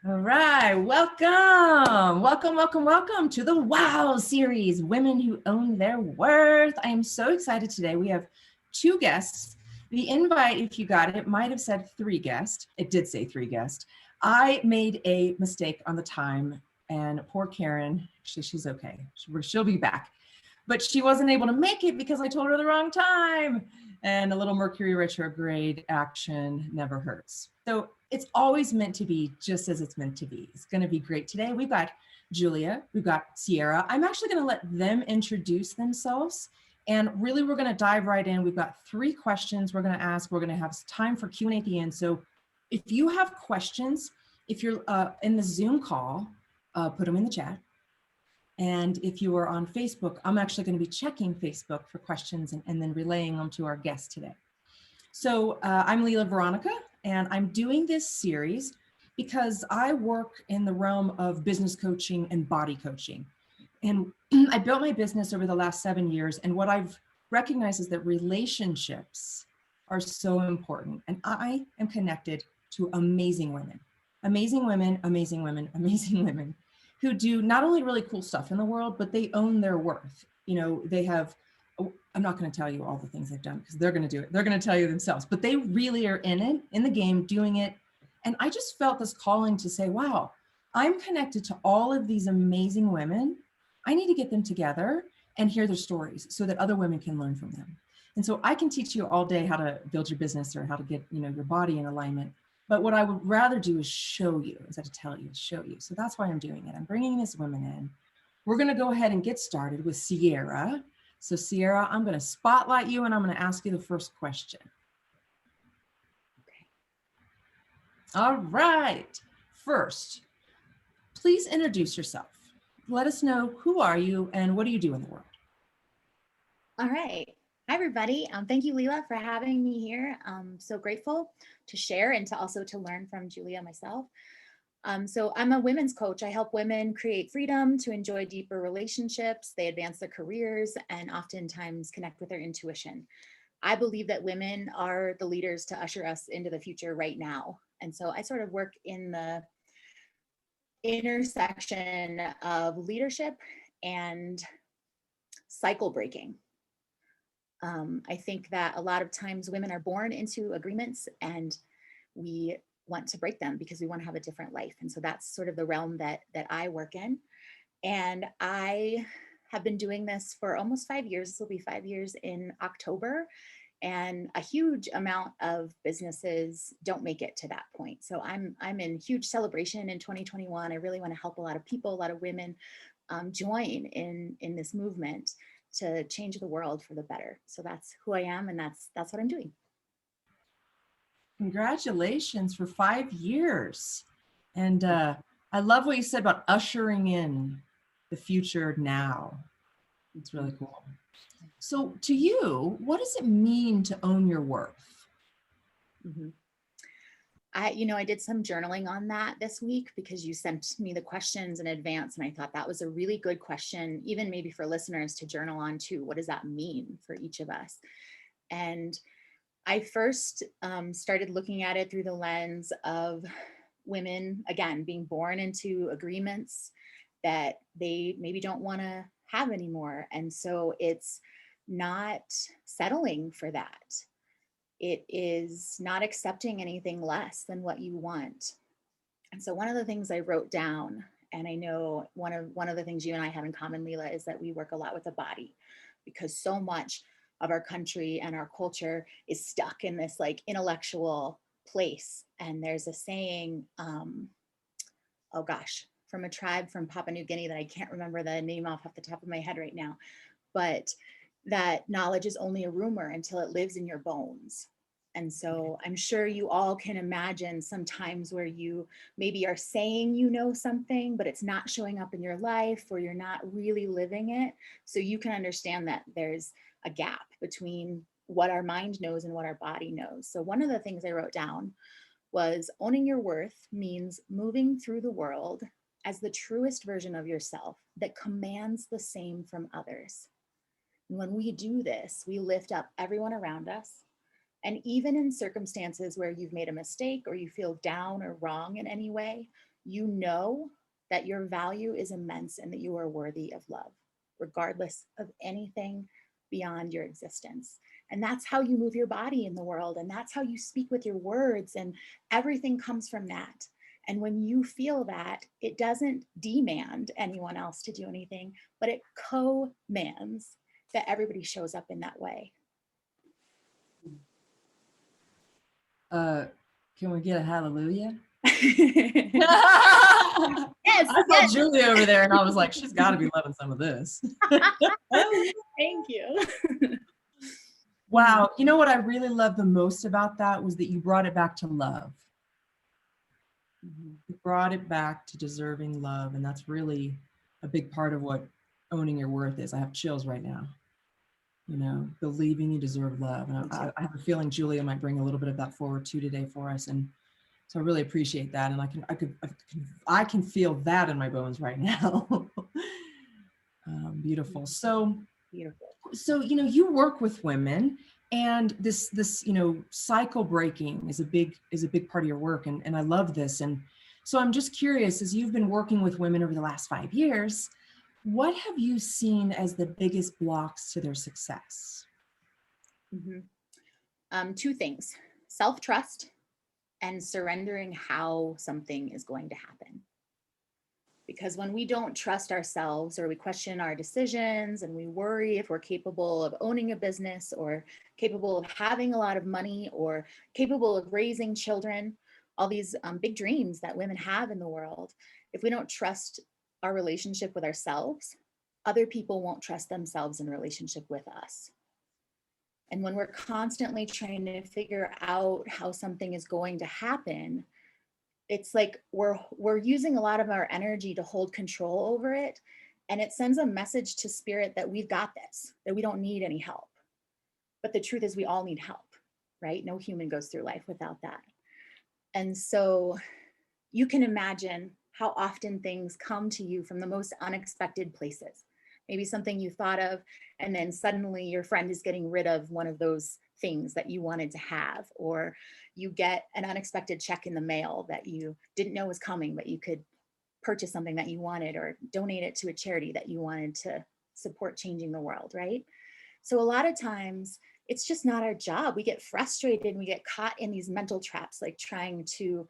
All right, welcome to the WOW series, Women Who Own Their Worth. I am so excited today. We have two guests. The invite, if you got it, might have said three guests. It did say three guests. I made a mistake on the time, and poor Karen, she's okay. She'll be back. But she wasn't able to make it because I told her the wrong time. And a little Mercury retrograde action never hurts. So it's always meant to be just as it's meant to be. It's going to be great today. We've got Julia, we've got Sierra. I'm actually going to let them introduce themselves. And really, we're going to dive right in. We've got three questions we're going to ask. We're going to have time for Q&A at the end. So if you have questions, if you're in the Zoom call, put them in the chat. And if you are on Facebook, I'm actually going to be checking Facebook for questions and then relaying them to our guest today. So I'm Lila Veronica, and I'm doing this series because I work in the realm of business coaching and body coaching. And I built my business over the last 7 years. And what I've recognized is that relationships are so important. And I am connected to amazing women, amazing women, amazing women, amazing women who do not only really cool stuff in the world, but they own their worth. You know, they have, I'm not going to tell you all the things they've done because they're going to do it. They're going to tell you themselves, but they really are in it, in the game, doing it. And I just felt this calling to say, wow, I'm connected to all of these amazing women. I need to get them together and hear their stories so that other women can learn from them. And so I can teach you all day how to build your business or how to get, your body in alignment. But what I would rather do is show you, instead of tell you, show you. So that's why I'm doing it. I'm bringing these women in. We're going to go ahead and get started with Sierra. So Sierra, I'm going to spotlight you and I'm going to ask you the first question. Okay. All right. First, please introduce yourself. Let us know who are you and what do you do in the world? All right. Hi, everybody. Thank you, Lila, for having me here. I'm so grateful to share and to also to learn from Julia myself. So I'm a women's coach. I help women create freedom to enjoy deeper relationships. They advance their careers and oftentimes connect with their intuition. I believe that women are the leaders to usher us into the future right now. And so I sort of work in the intersection of leadership and cycle breaking. I think that a lot of times women are born into agreements and we want to break them because we want to have a different life. And so that's sort of the realm that I work in. And I have been doing this for almost 5 years. This will be 5 years in October. And a huge amount of businesses don't make it to that point. So I'm in huge celebration in 2021. I really want to help a lot of people, a lot of women join in this movement to change the world for the better. So that's who I am, and that's what I'm doing. Congratulations for 5 years. And I love what you said about ushering in the future now. It's really cool. So to you, what does it mean to own your worth? Mm-hmm. I did some journaling on that this week because you sent me the questions in advance. And I thought that was a really good question, even maybe for listeners to journal on too. What does that mean for each of us? And I first started looking at it through the lens of women, again, being born into agreements that they maybe don't want to have anymore. And so it's not settling for that. It is not accepting anything less than what you want. And so one of the things I wrote down, and I know one of the things you and I have in common, Lila, is that we work a lot with the body, because so much of our country and our culture is stuck in this like intellectual place. And there's a saying, oh gosh, from a tribe from Papua New Guinea that I can't remember the name off the top of my head right now, but that knowledge is only a rumor until it lives in your bones. And so I'm sure you all can imagine some times where you maybe are saying you know something, but it's not showing up in your life, or you're not really living it. So you can understand that there's a gap between what our mind knows and what our body knows. So one of the things I wrote down was owning your worth means moving through the world as the truest version of yourself that commands the same from others. And when we do this, we lift up everyone around us. And even in circumstances where you've made a mistake or you feel down or wrong in any way, you know that your value is immense and that you are worthy of love, regardless of anything beyond your existence. And that's how you move your body in the world. And that's how you speak with your words. And everything comes from that. And when you feel that, it doesn't demand anyone else to do anything, but it commands that everybody shows up in that way. Can we get a hallelujah? Yes, I saw Julie over there and I was like, she's got to be loving some of this. Thank you. Wow. You know what I really loved the most about that was that you brought it back to love. You brought it back to deserving love. And that's really a big part of what owning your worth is. I have chills right now. You know, believing you deserve love. And I have a feeling Julia might bring a little bit of that forward too today for us. And so I really appreciate that. And I can feel that in my bones right now. Beautiful. So, Beautiful. So, you know, you work with women, and this, you know, cycle breaking is a big part of your work. And I love this. And so I'm just curious, as you've been working with women over the last 5 years, what have you seen as the biggest blocks to their success? Two things: self-trust and surrendering how something is going to happen. Because when we don't trust ourselves, or we question our decisions, and we worry if we're capable of owning a business, or capable of having a lot of money, or capable of raising children, all these big dreams that women have in the world, if we don't trust our relationship with ourselves, other people won't trust themselves in relationship with us. And when we're constantly trying to figure out how something is going to happen, it's like we're using a lot of our energy to hold control over it. And it sends a message to spirit that we've got this, that we don't need any help. But the truth is we all need help, right? No human goes through life without that. And so you can imagine how often things come to you from the most unexpected places. Maybe something you thought of, and then suddenly your friend is getting rid of one of those things that you wanted to have, or you get an unexpected check in the mail that you didn't know was coming, but you could purchase something that you wanted, or donate it to a charity that you wanted to support changing the world, right? So a lot of times it's just not our job. We get frustrated and we get caught in these mental traps, like trying to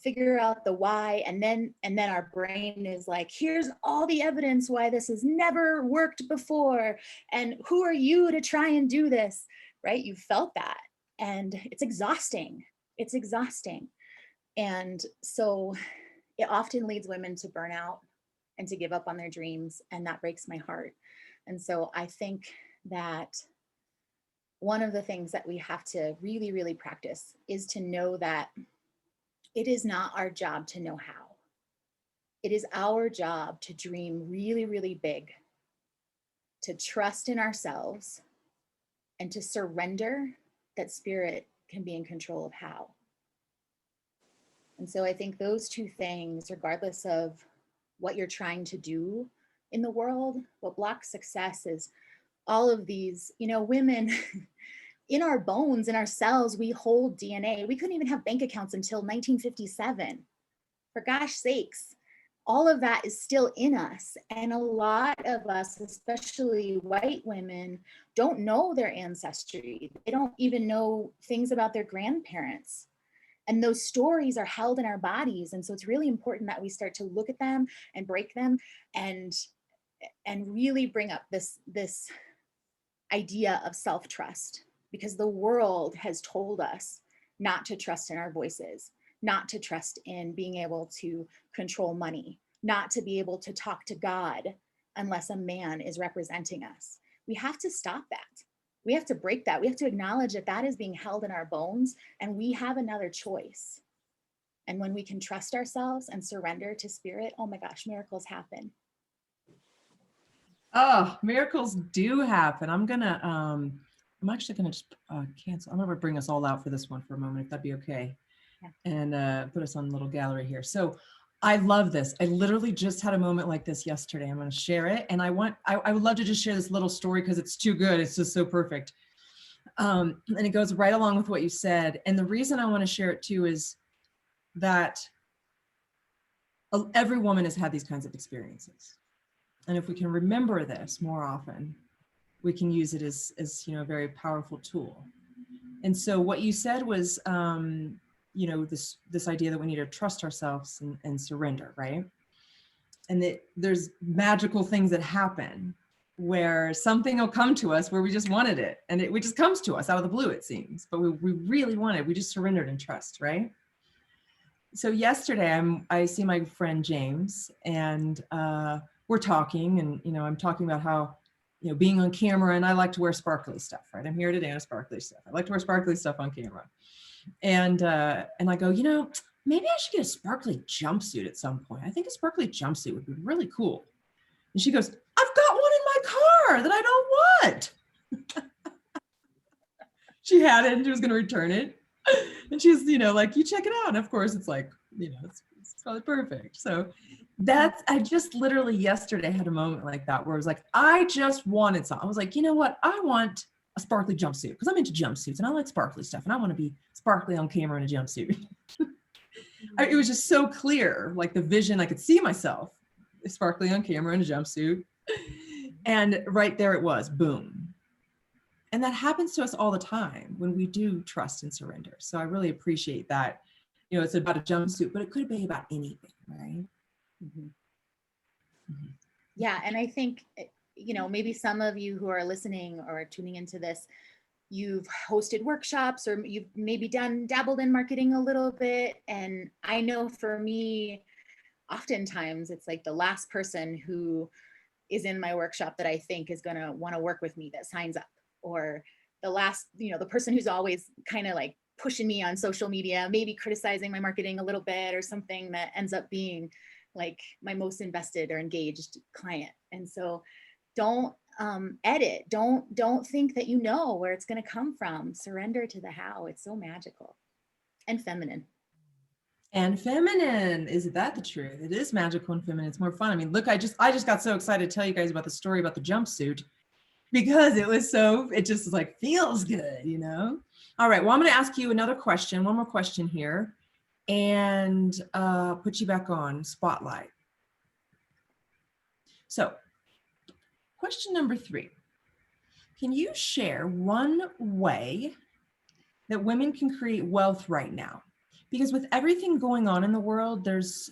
figure out the why, and then our brain is like, here's all the evidence why this has never worked before, and who are you to try and do this, right? You felt that, and it's exhausting. It's exhausting. And so it often leads women to burnout and to give up on their dreams, and that breaks my heart. And so I think that one of the things that we have to really, really practice is to know that it is not our job to know how. It is our job to dream really, really big, to trust in ourselves, and to surrender that spirit can be in control of how. And so I think those two things, regardless of what you're trying to do in the world, what blocks success is all of these, you know, women in our bones, in our cells, we hold DNA. We couldn't even have bank accounts until 1957. For gosh sakes, all of that is still in us. And a lot of us, especially white women, don't know their ancestry. They don't even know things about their grandparents. And those stories are held in our bodies. And so it's really important that we start to look at them and break them, and really bring up this idea of self-trust. Because the world has told us not to trust in our voices, not to trust in being able to control money, not to be able to talk to God unless a man is representing us. We have to stop that. We have to break that. We have to acknowledge that that is being held in our bones, and we have another choice. And when we can trust ourselves and surrender to spirit, oh my gosh, miracles happen. Oh, miracles do happen. I'm actually going to just cancel. I'm going to bring us all out for this one for a moment, if that'd be okay. Yeah. And put us on a little gallery here. So I love this. I literally just had a moment like this yesterday. I'm going to share it. And I would love to just share this little story because it's too good. It's just so perfect. And it goes right along with what you said. And the reason I want to share it too is that Every woman has had these kinds of experiences. And if we can remember this more often, we can use it as a very powerful tool. And so what you said was, this idea that we need to trust ourselves and surrender, right? And that there's magical things that happen where something will come to us where we just wanted it. And it just comes to us out of the blue, it seems, but we really want it. We just surrendered and trust, right? So yesterday I see my friend James, and we're talking, and I'm talking about how being on camera, and I like to wear sparkly stuff, right? I'm here today on sparkly stuff. I like to wear sparkly stuff on camera, and I go, maybe I should get a sparkly jumpsuit at some point. I think a sparkly jumpsuit would be really cool. And she goes, I've got one in my car that I don't want. She had it and she was going to return it. And she's, like, you check it out. And of course it's like, it's probably perfect. So I just literally yesterday had a moment like that where I was like, I just wanted something. I was like, you know what? I want a sparkly jumpsuit because I'm into jumpsuits and I like sparkly stuff. And I want to be sparkly on camera in a jumpsuit. It was just so clear, like the vision, I could see myself sparkly on camera in a jumpsuit. And right there it was, boom. And that happens to us all the time when we do trust and surrender. So I really appreciate that. It's about a jumpsuit, but it could be about anything, right? Mm-hmm. Mm-hmm. Yeah. And I think, maybe some of you who are listening or tuning into this, you've hosted workshops or you've maybe dabbled in marketing a little bit. And I know for me, oftentimes it's like the last person who is in my workshop that I think is going to want to work with me that signs up, or the last, the person who's always kind of like pushing me on social media, maybe criticizing my marketing a little bit or something, that ends up being like my most invested or engaged client. And so don't edit. Don't think that you know where it's going to come from. Surrender to the how. It's so magical and feminine. And feminine. Is that the truth? It is magical and feminine. It's more fun. I mean, look, I just got so excited to tell you guys about the story about the jumpsuit because it just like feels good, All right. Well, I'm going to ask you another question, one more question here, and put you back on spotlight. So question number 3, can you share one way that women can create wealth right now? Because with everything going on in the world, there's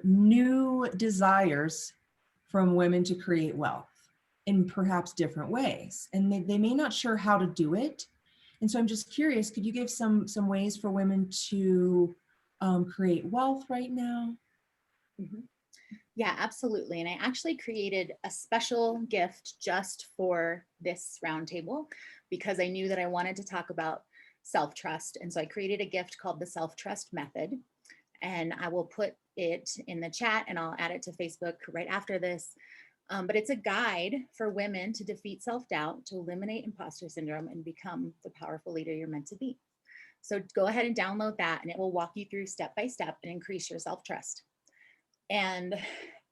new desires from women to create wealth in perhaps different ways. And they may not sure how to do it. And so I'm just curious, could you give some ways for women to create wealth right now? Mm-hmm. Yeah, absolutely. And I actually created a special gift just for this roundtable because I knew that I wanted to talk about self-trust. And so I created a gift called the self-trust method. And I will put it in the chat and I'll add it to Facebook right after this. But it's a guide for women to defeat self-doubt, to eliminate imposter syndrome, and become the powerful leader you're meant to be. So go ahead and download that and it will walk you through step by step and increase your self-trust. And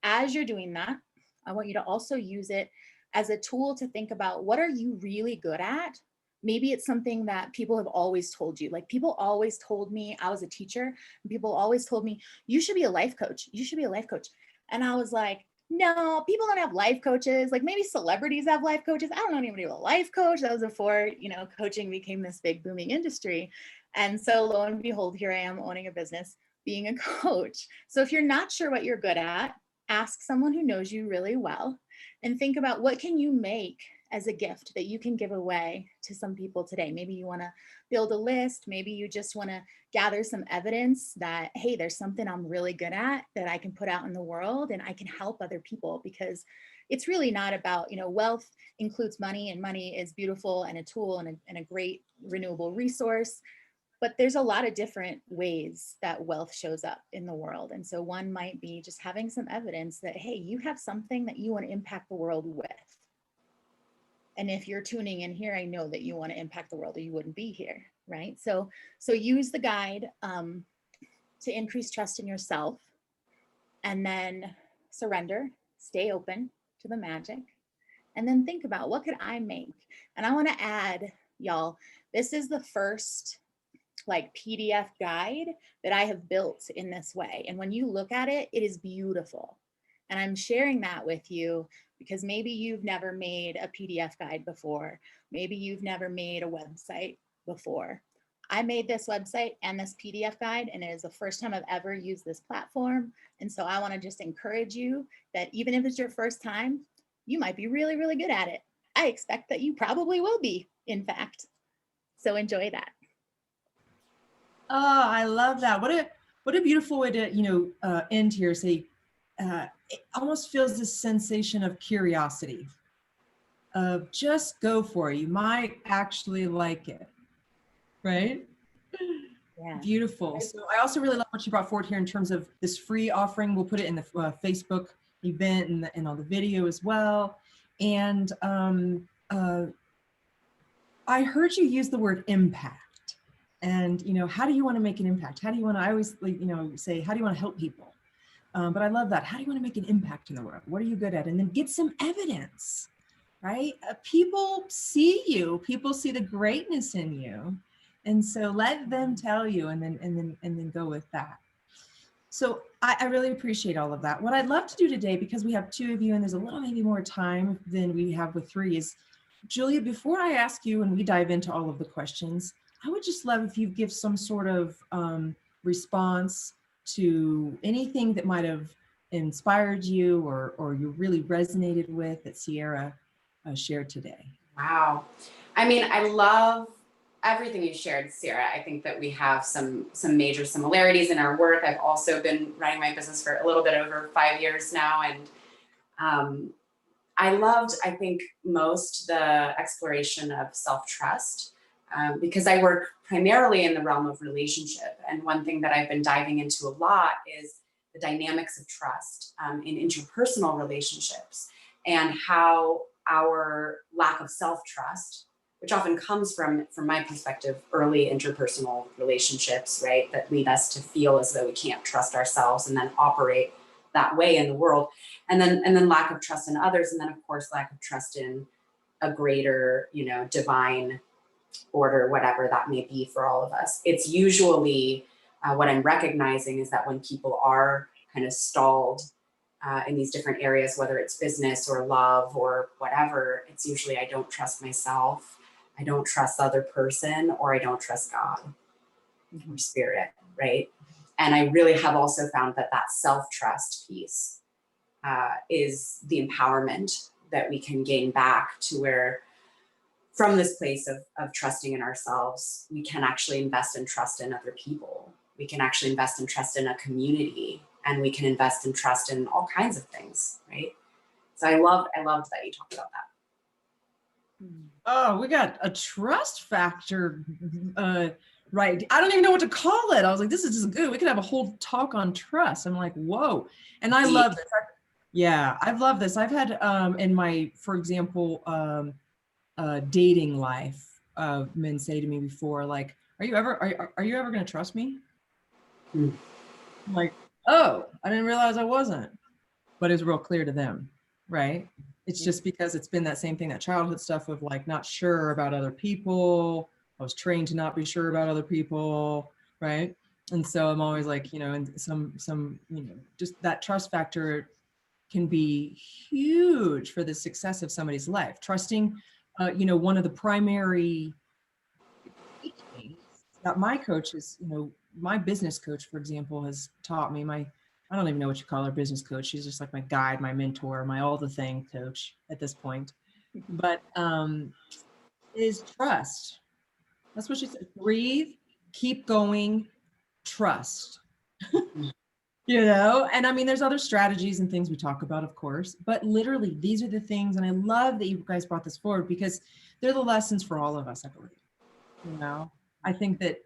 as you're doing that, I want you to also use it as a tool to think about, what are you really good at? Maybe it's something that people have always told you. Like, people always told me, I was a teacher, and people always told me, you should be a life coach. You should be a life coach. And I was like, no, people don't have life coaches. Like, maybe celebrities have life coaches. I don't know anybody with a life coach. That was before, coaching became this big booming industry. And so lo and behold, here I am owning a business, being a coach. So if you're not sure what you're good at, ask someone who knows you really well and think about, what can you make as a gift that you can give away to some people today? Maybe you want to build a list. Maybe you just want to gather some evidence that, hey, there's something I'm really good at that I can put out in the world and I can help other people, because it's really not about, wealth includes money, and money is beautiful and a tool and a great renewable resource. But there's a lot of different ways that wealth shows up in the world. And so one might be just having some evidence that, hey, you have something that you want to impact the world with. And if you're tuning in here, I know that you want to impact the world or you wouldn't be here, right? So use the guide to increase trust in yourself, and then surrender, stay open to the magic, and then think about, what could I make? And I want to add, y'all, this is the first like PDF guide that I have built in this way. And when you look at it, it is beautiful. And I'm sharing that with you because maybe you've never made a PDF guide before. Maybe you've never made a website before. I made this website and this PDF guide, and it is the first time I've ever used this platform. And so I want to just encourage you that even if it's your first time, you might be really, really good at it. I expect that you probably will be, in fact. So enjoy that. Oh, I love that. What a beautiful way to, end here. Say, it almost feels this sensation of curiosity, of just go for it. You might actually like it, right? Yeah. Beautiful. So I also really love what you brought forward here in terms of this free offering. We'll put it in the Facebook event and on the video as well. And I heard you use the word impact. And, how do you want to make an impact? How do you want to, I always, say, how do you want to help people? But I love that. How do you want to make an impact in the world? What are you good at? And then get some evidence, right? People see you, people see the greatness in you. And so let them tell you and then go with that. So I really appreciate all of that. What I'd love to do today, because we have two of you and there's a little maybe more time than we have with three, is Julia, before I ask you and we dive into all of the questions, I would just love if you give some sort of response to anything that might have inspired you or you really resonated with that Sierra shared today. Wow. I mean, I love everything you shared, Sierra. I think that we have some major similarities in our work. I've also been running my business for a little bit over 5 years now. And I loved, I think, most the exploration of self-trust because I work primarily in the realm of relationship. And one thing that I've been diving into a lot is the dynamics of trust in interpersonal relationships and how our lack of self-trust, which often comes from my perspective, early interpersonal relationships, right, that lead us to feel as though we can't trust ourselves and then operate that way in the world. And then lack of trust in others. And then of course, lack of trust in a greater, divine order, whatever that may be for all of us. It's usually what I'm recognizing is that when people are kind of stalled in these different areas, whether it's business or love or whatever, it's usually I don't trust myself, I don't trust the other person, or I don't trust God or spirit, right? And I really have also found that self-trust piece is the empowerment that we can gain back to where from this place of trusting in ourselves, we can actually invest in trust in other people. We can actually invest in trust in a community, and we can invest in trust in all kinds of things, right? So I loved that you talked about that. Oh, we got a trust factor, right? I don't even know what to call it. I was like, this is just good. We could have a whole talk on trust. I'm like, whoa. And I love this. Yeah, I've loved this. I've had in my, for example, dating life, men say to me before, like, are you ever going to trust me? I'm like, oh, I didn't realize I wasn't. But it's real clear to them, right? It's just because it's been that same thing, that childhood stuff of like not sure about other people. I was trained to not be sure about other people, right? And so I'm always like, and some, just that trust factor can be huge for the success of somebody's life. Trusting, one of the primary teachings that my coach is, my business coach, for example, has taught me, I don't even know what you call her, business coach. She's just like my guide, my mentor, my all the thing coach at this point. But is trust. That's what she said. Breathe, keep going, trust. And I mean, there's other strategies and things we talk about, of course, but literally these are the things. And I love that you guys brought this forward because they're the lessons for all of us, I believe. I think that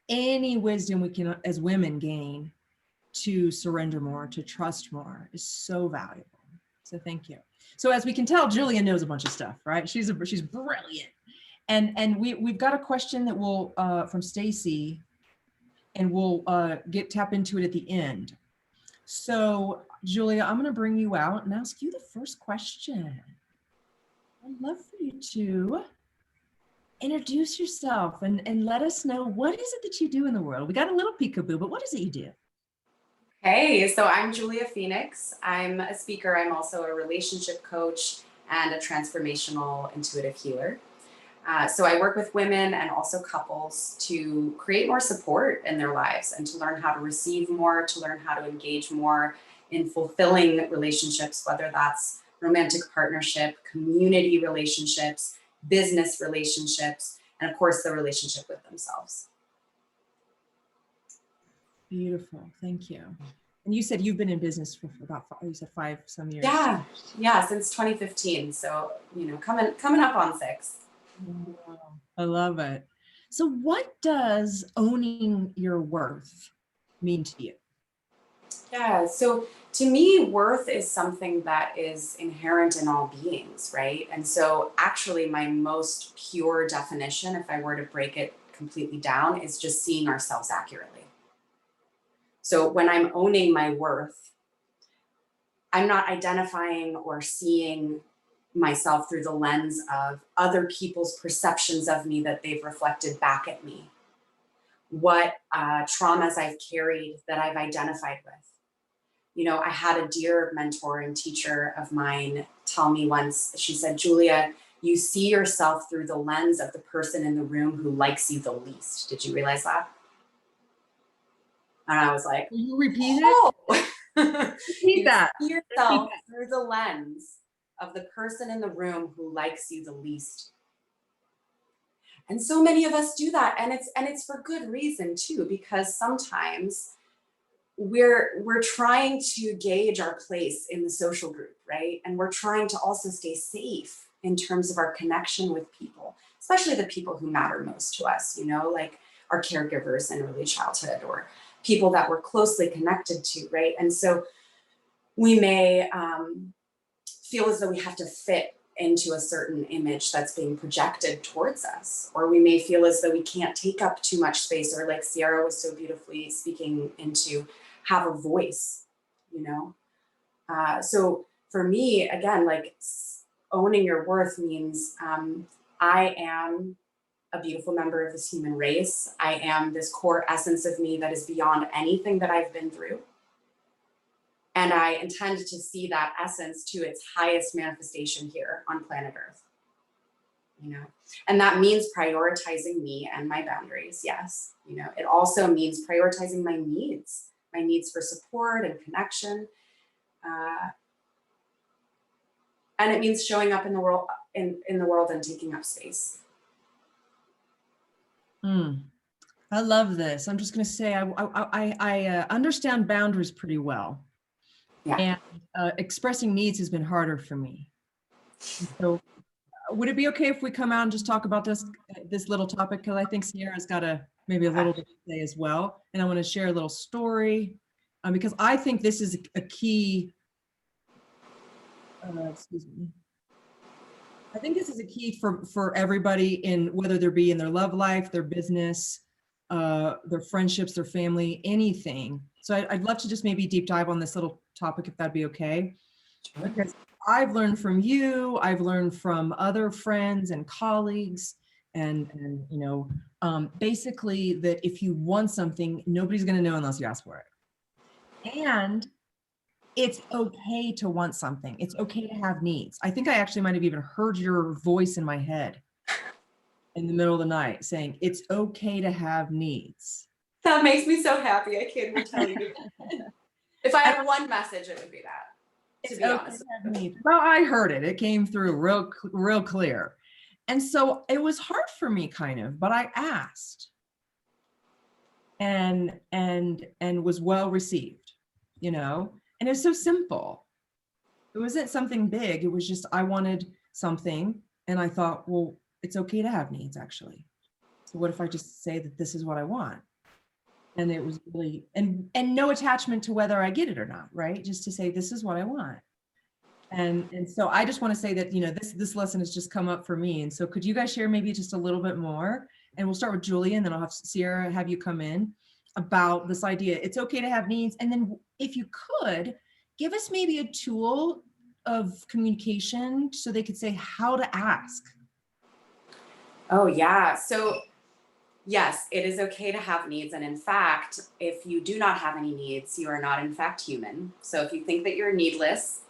any wisdom we can, as women, gain to surrender more, to trust more is so valuable. So thank you. So as we can tell, Julia knows a bunch of stuff, right? She's brilliant. And we've got a question that will from Stacy, and we'll tap into it at the end. So Julia, I'm going to bring you out and ask you the first question. I'd love for you to introduce yourself and let us know, what is it that you do in the world? We got a little peekaboo, but what is it you do? Hey, so I'm Julia Phoenix. I'm a speaker. I'm also a relationship coach and a transformational intuitive healer. So I work with women and also couples to create more support in their lives and to learn how to receive more, to learn how to engage more in fulfilling relationships, whether that's romantic partnership, community relationships, business relationships, and of course, the relationship with themselves. Beautiful. Thank you. And you said you've been in business for about you said 5 some years. Yeah, since 2015. So, coming up on 6. Wow. I love it. So what does owning your worth mean to you? Yeah, so to me, worth is something that is inherent in all beings, right? And so actually my most pure definition, if I were to break it completely down, is just seeing ourselves accurately. So when I'm owning my worth, I'm not identifying or seeing myself through the lens of other people's perceptions of me that they've reflected back at me. What traumas I've carried that I've identified with. I had a dear mentor and teacher of mine tell me once, she said, Julia, you see yourself through the lens of the person in the room who likes you the least. Did you realize that? And I was like, Will you repeat oh. Repeat that. See yourself through the lens of the person in the room who likes you the least. And so many of us do that. And it's for good reason too, because sometimes we're trying to gauge our place in the social group, right? And we're trying to also stay safe in terms of our connection with people, especially the people who matter most to us, like our caregivers in early childhood or people that we're closely connected to, right? And so we may feel as though we have to fit into a certain image that's being projected towards us, or we may feel as though we can't take up too much space, or like Sierra was so beautifully speaking into, have a voice, so for me, again, like owning your worth means I am a beautiful member of this human race. I am this core essence of me that is beyond anything that I've been through. And I intend to see that essence to its highest manifestation here on planet Earth. And that means prioritizing me and my boundaries. Yes. It also means prioritizing my needs for support and connection. And it means showing up in the world, in the world and taking up space. I love this. I'm just going to say, I understand boundaries pretty well. Yeah. And expressing needs has been harder for me. So would it be okay if we come out and just talk about this little topic? Because I think Sierra's got maybe a little bit to say as well. And I want to share a little story because I think this is a key. Excuse me. I think this is a key for everybody, in whether they're be in their love life, their business, their friendships, their family, anything. So I'd love to just maybe deep dive on this little topic, if that'd be okay. Because I've learned from you, I've learned from other friends and colleagues, and basically that if you want something, nobody's going to know unless you ask for it. And it's okay to want something. It's okay to have needs. I think I actually might have even heard your voice in my head in the middle of the night saying, it's okay to have needs. That makes me so happy. I can't even tell you. If I have one message, it would be that. To be honest. Well, I heard it. It came through real clear. And so it was hard for me kind of, but I asked and was well received, and it's so simple. It wasn't something big. It was just, I wanted something. And I thought, well, it's okay to have needs actually. So what if I just say that this is what I want? And it was really, and no attachment to whether I get it or not, right? Just to say, this is what I want. And so I just want to say that, this lesson has just come up for me. And so could you guys share maybe just a little bit more? And we'll start with Julia, and then I'll have Sierra have you come in about this idea. It's okay to have needs. And then if you could give us maybe a tool of communication so they could say how to ask. Oh, yeah. So yes, it is okay to have needs. And in fact, if you do not have any needs, you are not in fact human. So if you think that you're needless,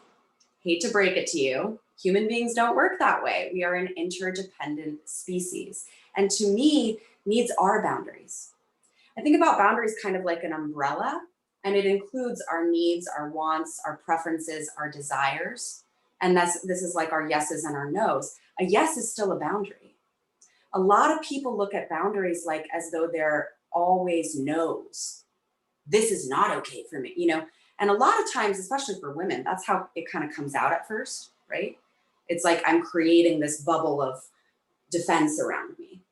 hate to break it to you, human beings don't work that way. We are an interdependent species. And to me, needs are boundaries. I think about boundaries kind of like an umbrella, and it includes our needs, our wants, our preferences, our desires. And this is like our yeses and our nos. A yes is still a boundary. A lot of people look at boundaries like as though they're always no's. This is not okay for me, And a lot of times, especially for women, that's how it kind of comes out at first, right? It's like I'm creating this bubble of defense around me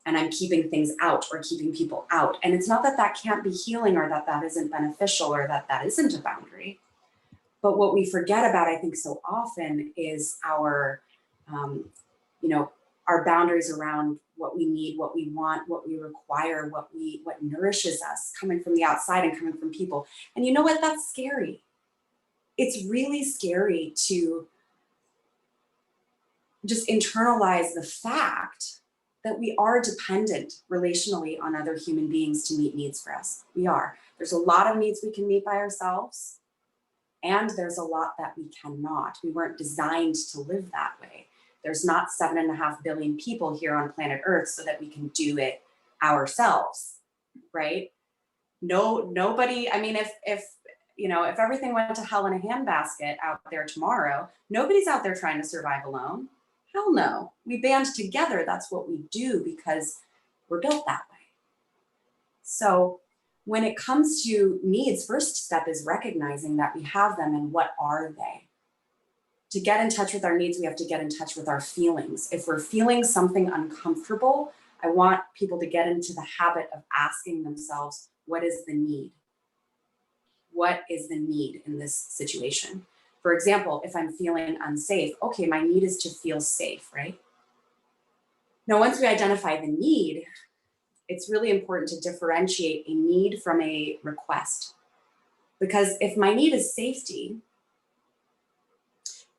and I'm keeping things out or keeping people out. And it's not that that can't be healing or that that isn't beneficial or that that isn't a boundary. But what we forget about, I think, so often is um, our boundaries around what we need, what we want, what we require, what nourishes us, coming from the outside and coming from people. And you know what? That's scary. It's really scary to just internalize the fact that we are dependent relationally on other human beings to meet needs for us. We are. There's a lot of needs we can meet by ourselves, and there's a lot that we cannot. We weren't designed to live that way. There's not 7.5 billion people here on planet Earth so that we can do it ourselves, right? Nobody, I mean, if everything went to hell in a handbasket out there tomorrow, nobody's out there trying to survive alone. Hell no. We band together. That's what we do because we're built that way. So when it comes to needs, first step is recognizing that we have them and what are they? To get in touch with our needs, we have to get in touch with our feelings. If we're feeling something uncomfortable, I want people to get into the habit of asking themselves, what is the need? What is the need in this situation? For example, if I'm feeling unsafe, okay, my need is to feel safe, right? Now, once we identify the need, it's really important to differentiate a need from a request. Because if my need is safety,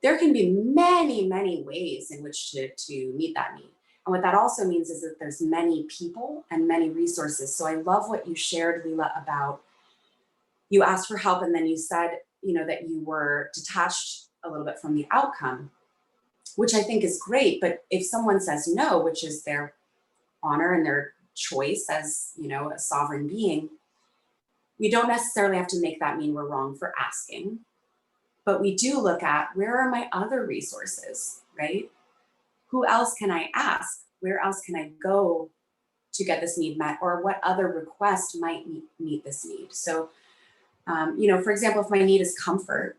there can be many, many ways in which to meet that need. And what that also means is that there's many people and many resources. So I love what you shared, Lila, about you asked for help and then you said, that you were detached a little bit from the outcome, which I think is great. But if someone says no, which is their honor and their choice as, a sovereign being, we don't necessarily have to make that mean we're wrong for asking. But we do look at where are my other resources, right? Who else can I ask? Where else can I go to get this need met? Or what other request might meet this need? So, for example, if my need is comfort,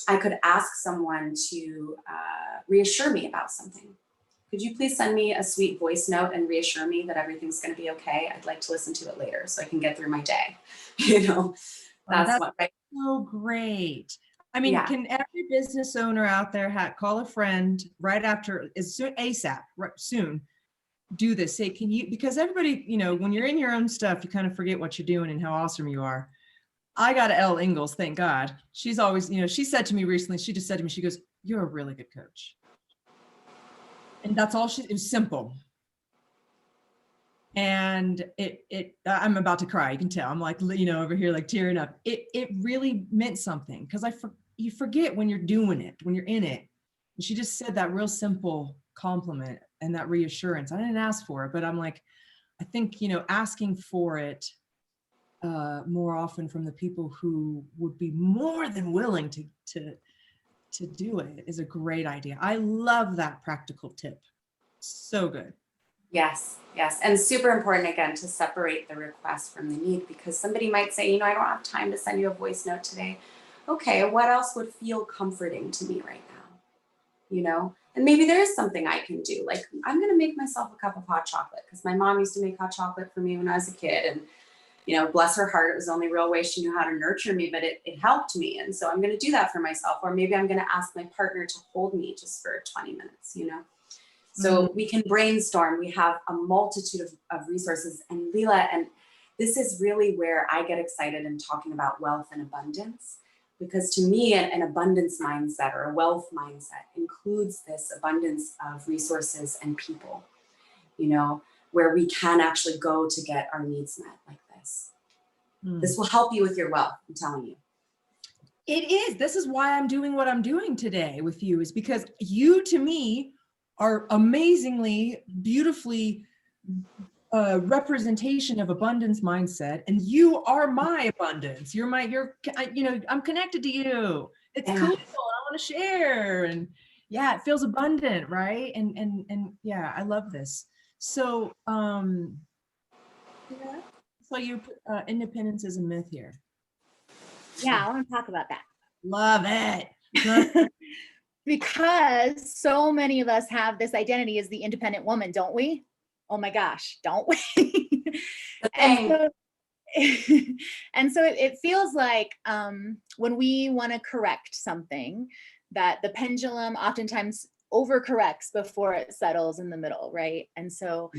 I could ask someone to reassure me about something. Could you please send me a sweet voice note and reassure me that everything's going to be okay? I'd like to listen to it later so I can get through my day. That's what. Right? So great. I mean, Yeah. Can every business owner out there call a friend right after, ASAP, right, soon, do this? Say, can you, because everybody, when you're in your own stuff, you kind of forget what you're doing and how awesome you are. I got Elle Ingalls, thank God. She's always, she said to me recently, she just said to me, she goes, you're a really good coach. And that's all it was simple. And I'm about to cry. You can tell I'm like, over here, like tearing up. It really meant something because you forget when you're doing it, when you're in it. And she just said that real simple compliment and that reassurance. I didn't ask for it, but I'm like, I think, asking for it more often from the people who would be more than willing to do it is a great idea. I love that practical tip. So good. Yes. And super important, again, to separate the request from the need, because somebody might say, I don't have time to send you a voice note today. Okay, what else would feel comforting to me right now? And maybe there is something I can do. Like, I'm going to make myself a cup of hot chocolate because my mom used to make hot chocolate for me when I was a kid. And, bless her heart, it was the only real way she knew how to nurture me, but it helped me. And so I'm going to do that for myself. Or maybe I'm going to ask my partner to hold me just for 20 minutes, So we can brainstorm. We have a multitude of resources. And Lila, and this is really where I get excited in talking about wealth and abundance. Because to me, an abundance mindset or a wealth mindset includes this abundance of resources and people, you know, where we can actually go to get our needs met like this. This will help you with your wealth, I'm telling you. It is. This is why I'm doing what I'm doing today with you, is because you, to me, are amazingly, beautifully representation of abundance mindset, and you are my abundance. I'm connected to you. It's cool. I want to share, and yeah, it feels abundant, right? And yeah, I love this. So, yeah. So you put independence is a myth here. Yeah, I want to talk about that. Love it. Because so many of us have this identity as the independent woman, don't we? Oh my gosh, don't we? and so it feels like when we want to correct something, that the pendulum oftentimes overcorrects before it settles in the middle, right? And so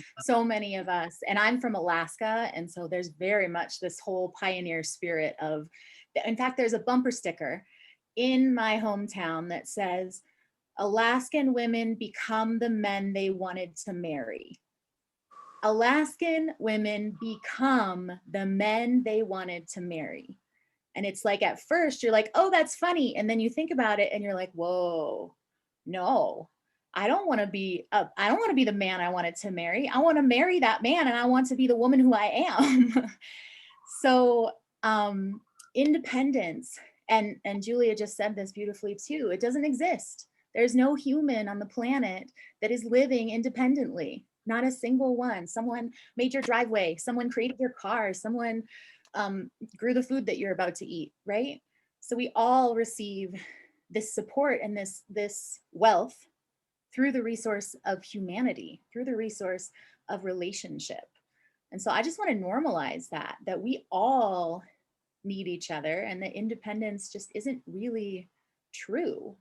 many of us, and I'm from Alaska, and so there's very much this whole pioneer spirit of, in fact, there's a bumper sticker in my hometown that says, Alaskan women become the men they wanted to marry. Alaskan women become the men they wanted to marry. And it's like, at first you're like, oh, that's funny. And then you think about it and you're like, whoa, no, I don't want to be the man I wanted to marry. I want to marry that man, and I want to be the woman who I am. So independence, and Julia just said this beautifully too, it doesn't exist. There's no human on the planet that is living independently. Not a single one. Someone made your driveway, someone created your car, someone grew the food that you're about to eat, right? So we all receive this support and this wealth through the resource of humanity, through the resource of relationship. And so I just want to normalize that we all need each other, and that independence just isn't really true.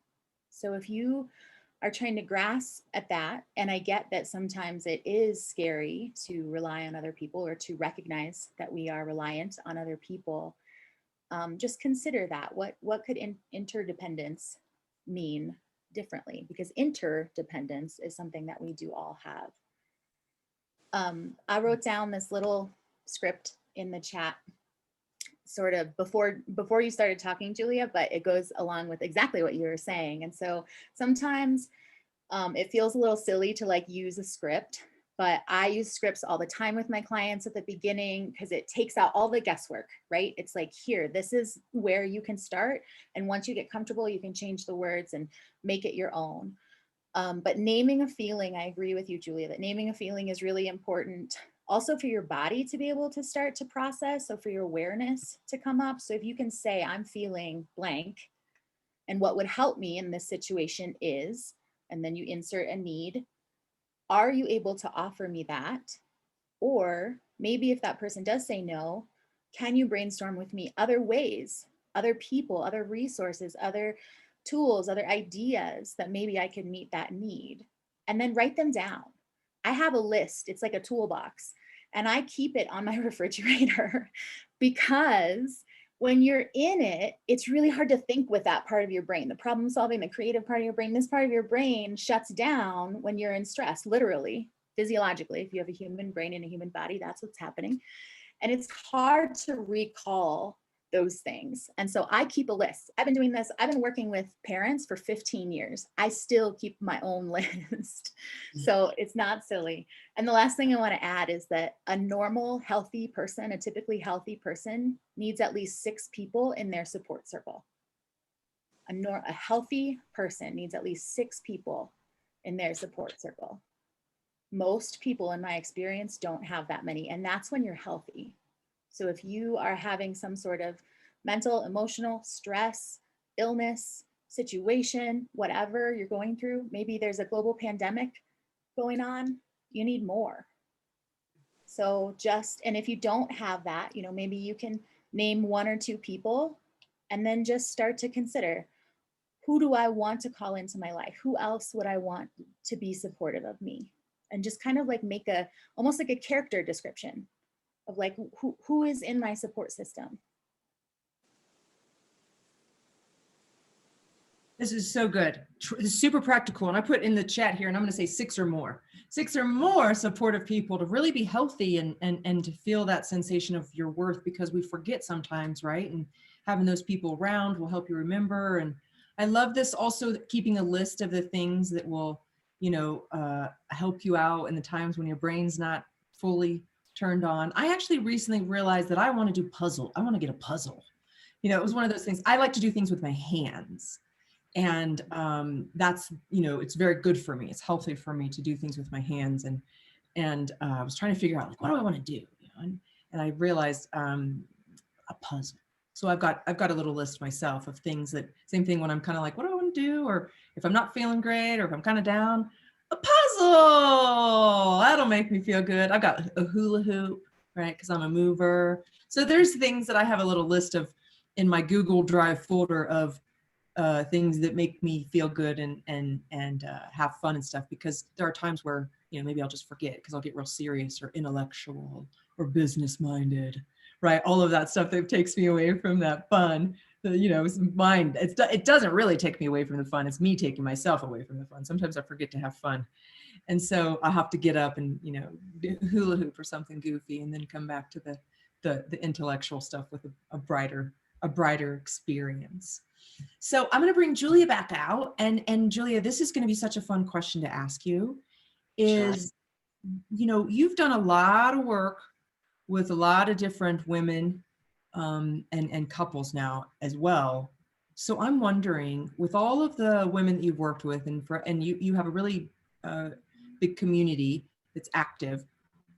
So if you are trying to grasp at that, and I get that sometimes it is scary to rely on other people, or to recognize that we are reliant on other people, just consider that. What could interdependence mean differently? Because interdependence is something that we do all have. I wrote down this little script in the chat sort of before you started talking, Julia, but it goes along with exactly what you were saying. And so sometimes it feels a little silly to like use a script, but I use scripts all the time with my clients at the beginning because it takes out all the guesswork, right? It's like, here, this is where you can start. And once you get comfortable, you can change the words and make it your own. But naming a feeling, I agree with you, Julia, that naming a feeling is really important. Also for your body to be able to start to process. So for your awareness to come up. So if you can say, I'm feeling blank, and what would help me in this situation is, and then you insert a need. Are you able to offer me that? Or maybe if that person does say no, can you brainstorm with me other ways, other people, other resources, other tools, other ideas that maybe I could meet that need? And then write them down. I have a list. It's like a toolbox, and I keep it on my refrigerator because when you're in it, it's really hard to think with that part of your brain, the problem solving, the creative part of your brain. This part of your brain shuts down when you're in stress, literally, physiologically. If you have a human brain and a human body, that's what's happening. And it's hard to recall those things. And so I keep a list. I've been doing this. I've been working with parents for 15 years. I still keep my own list. So it's not silly. And the last thing I want to add is that a normal, healthy person, a typically healthy person, needs at least 6 people in their support circle. A healthy person needs at least 6 people in their support circle. Most people, in my experience, don't have that many. And that's when you're healthy. So if you are having some sort of mental, emotional stress, illness, situation, whatever you're going through, maybe there's a global pandemic going on, you need more. So and if you don't have that, maybe you can name 1 or 2 people, and then just start to consider, who do I want to call into my life? Who else would I want to be supportive of me? And just kind of like make almost like a character description of like, who is in my support system. This is so good. It's super practical. And I put in the chat here, and I'm going to say 6 or more. 6 or more supportive people to really be healthy and to feel that sensation of your worth, because we forget sometimes, right? And having those people around will help you remember. And I love this also, keeping a list of the things that will, help you out in the times when your brain's not fully turned on. I actually recently realized that I want to do puzzle. I want to get a puzzle. It was one of those things. I like to do things with my hands. And that's, it's very good for me. It's healthy for me to do things with my hands. And I was trying to figure out, like, what do I want to do? And I realized a puzzle. So I've got a little list myself of things that, same thing when I'm kind of like, what do I want to do? Or if I'm not feeling great, or if I'm kind of down, a puzzle, that'll make me feel good. I've got a hula hoop, right? Because I'm a mover. So there's things that I have a little list of in my Google Drive folder of things that make me feel good and have fun and stuff, because there are times where, maybe I'll just forget because I'll get real serious or intellectual or business minded, right? All of that stuff that takes me away from that fun. It's mind. It doesn't really take me away from the fun. It's me taking myself away from the fun. Sometimes I forget to have fun. And so I have to get up and, do hula hoop or something goofy, and then come back to the intellectual stuff with a brighter experience. So I'm going to bring Julia back out, and Julia, this is going to be such a fun question to ask you. Is, Sure. You've done a lot of work with a lot of different women and couples now as well. So I'm wondering, with all of the women that you've worked with, and you have a really big community that's active,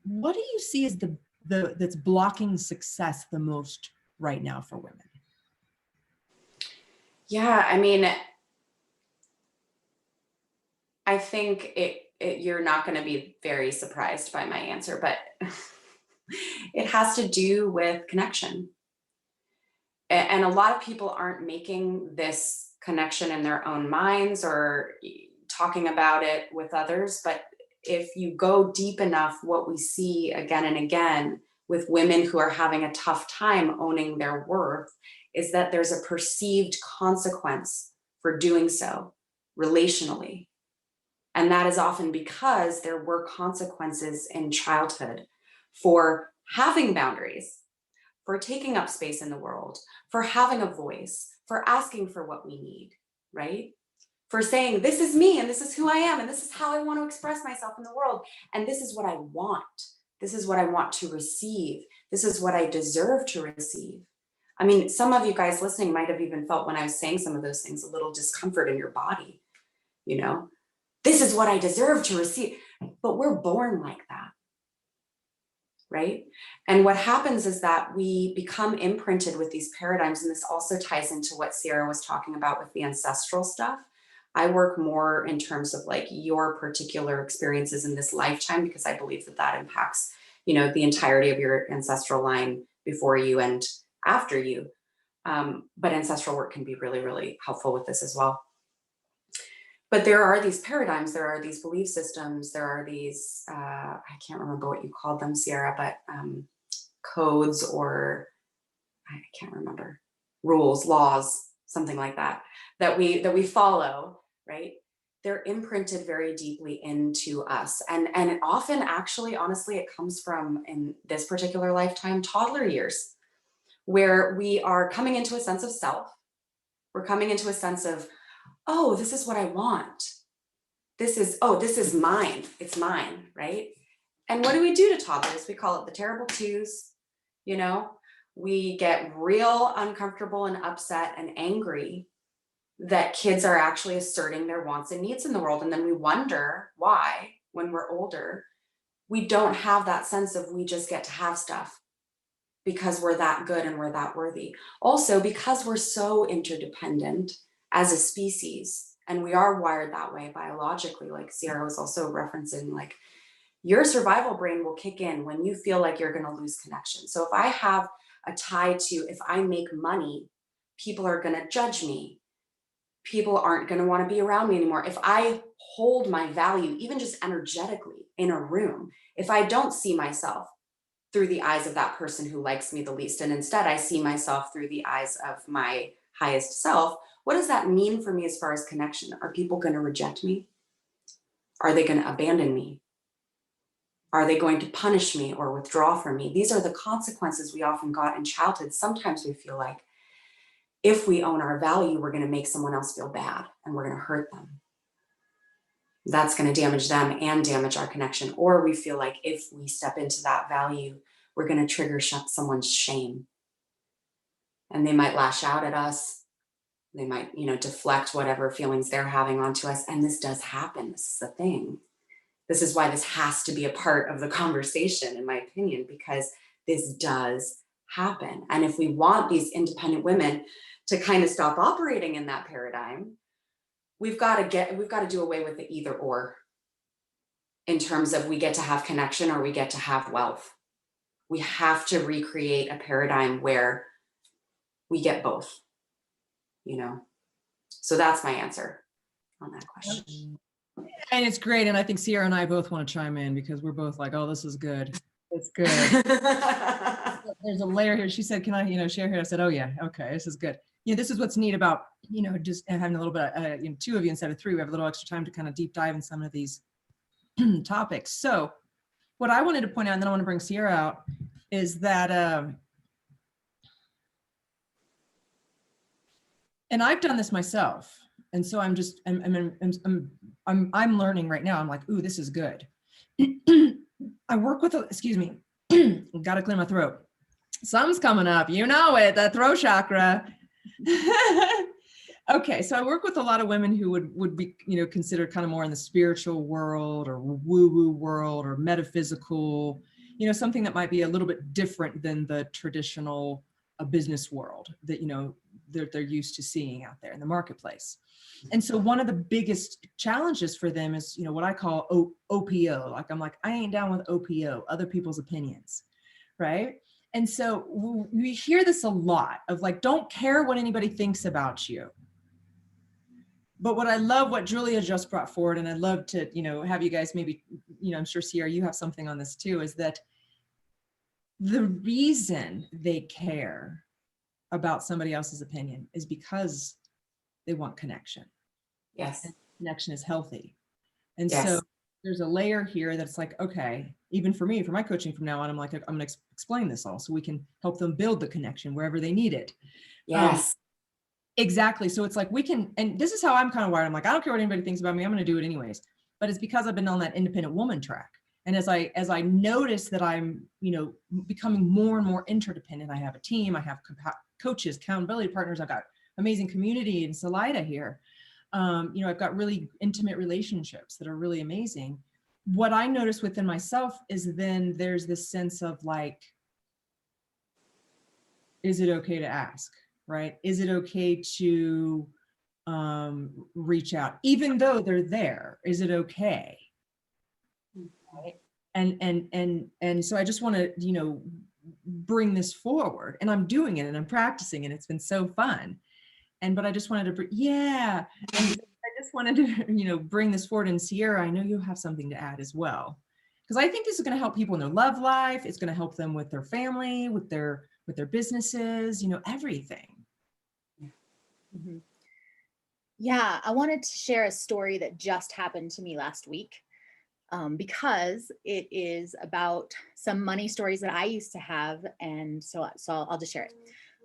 what do you see as the that's blocking success the most right now for women? Yeah, I mean, I think you're not going to be very surprised by my answer, but it has to do with connection. And a lot of people aren't making this connection in their own minds or talking about it with others. But if you go deep enough, what we see again and again with women who are having a tough time owning their worth is that there's a perceived consequence for doing so relationally. And that is often because there were consequences in childhood for having boundaries, for taking up space in the world, for having a voice, for asking for what we need, right? For saying, this is me, and this is who I am, and this is how I want to express myself in the world, and this is what I want. This is what I want to receive. This is what I deserve to receive. I mean, some of you guys listening might have even felt, when I was saying some of those things, a little discomfort in your body, This is what I deserve to receive. But we're born like that, right? And what happens is that we become imprinted with these paradigms, and this also ties into what Sierra was talking about with the ancestral stuff. I work more in terms of like your particular experiences in this lifetime, because I believe that impacts, the entirety of your ancestral line before you and after you. But ancestral work can be really, really helpful with this as well. But there are these paradigms, there are these belief systems, there are these, I can't remember what you called them, Sierra, but codes, or I can't remember, rules, laws, something like that, that we follow, right? They're imprinted very deeply into us. And often, actually, honestly, it comes from, in this particular lifetime, toddler years, where we are coming into a sense of self. We're coming into a sense of, oh, this is what I want. This is mine. It's mine, right? And what do we do to toddlers? We call it the terrible twos. We get real uncomfortable and upset and angry that kids are actually asserting their wants and needs in the world. And then we wonder why, when we're older, we don't have that sense of we just get to have stuff because we're that good and we're that worthy. Also, because we're so interdependent as a species, and we are wired that way biologically, like Sierra was also referencing, like your survival brain will kick in when you feel like you're going to lose connection. So if I have a tie to, if I make money, people are going to judge me. People aren't going to want to be around me anymore. If I hold my value, even just energetically in a room, if I don't see myself through the eyes of that person who likes me the least, and instead I see myself through the eyes of my highest self, What does that mean for me as far as connection? Are people going to reject me? Are they going to abandon me? Are they going to punish me or withdraw from me? These are the consequences we often got in childhood. Sometimes we feel like if we own our value, we're going to make someone else feel bad and we're going to hurt them. That's going to damage them and damage our connection. Or we feel like if we step into that value, we're going to trigger someone's shame. And they might lash out at us. They might, deflect whatever feelings they're having onto us. And this does happen. This is the thing. This is why this has to be a part of the conversation, in my opinion, because this does happen. And if we want these independent women to kind of stop operating in that paradigm, we've got to do away with the either or, in terms of we get to have connection or we get to have wealth. We have to recreate a paradigm where we get both, So that's my answer on that question. And it's great. And I think Sierra and I both want to chime in because we're both like, oh, this is good. It's good. There's a layer here. She said, can I, share here? I said, oh yeah. Okay. This is good. This is what's neat about, just having a little bit, two of you instead of three. We have a little extra time to kind of deep dive in some of these topics. So what I wanted to point out, and then I want to bring Sierra out, is that, and I've done this myself. And so I'm learning right now. I'm like, ooh, this is good. I work with, excuse me, got to clear my throat. Something's coming up, the throat chakra. Okay, so I work with a lot of women who would be, considered kind of more in the spiritual world or woo-woo world or metaphysical, something that might be a little bit different than the traditional business world that, they're used to seeing out there in the marketplace. And so one of the biggest challenges for them is, what I call OPO. I'm like, I ain't down with OPO, other people's opinions, right? And so we hear this a lot of like, don't care what anybody thinks about you. But what I love, what Julia just brought forward, and I'd love to, have you guys maybe, I'm sure Sierra, you have something on this too, is that the reason they care about somebody else's opinion is because they want connection. Yes. And connection is healthy. And yes. So there's a layer here that's like, okay, even for me, for my coaching from now on, I'm like, I'm going to explain this all so we can help them build the connection wherever they need it. Yes. Exactly. So it's like we can, and this is how I'm kind of wired. I'm like, I don't care what anybody thinks about me. I'm going to do it anyways. But it's because I've been on that independent woman track. And as I notice that I'm, becoming more and more interdependent, I have a team, I have coaches, accountability partners, I've got amazing community in Salida here. I've got really intimate relationships that are really amazing. What I notice within myself is then there's this sense of like, is it okay to ask, right? Is it okay to reach out, even though they're there? Is it okay? Right? And so I just want to, bring this forward, and I'm doing it and I'm practicing, and it's been so fun. But I just wanted to, and I just wanted to, bring this forward. And Sierra, I know you have something to add as well, because I think this is going to help people in their love life. It's going to help them with their family, with their businesses, everything. Mm-hmm. Yeah, I wanted to share a story that just happened to me last week, because it is about some money stories that I used to have. And so I'll just share it.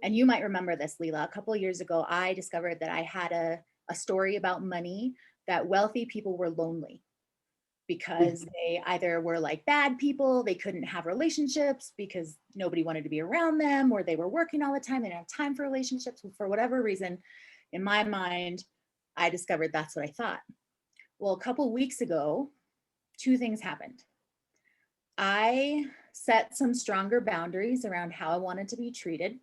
And you might remember this, Lila. A couple of years ago, I discovered that I had a story about money, that wealthy people were lonely because they either were like bad people, they couldn't have relationships because nobody wanted to be around them, or they were working all the time, they didn't have time for relationships for whatever reason. In my mind, I discovered that's what I thought. Well, a couple of weeks ago, two things happened. I set some stronger boundaries around how I wanted to be treated.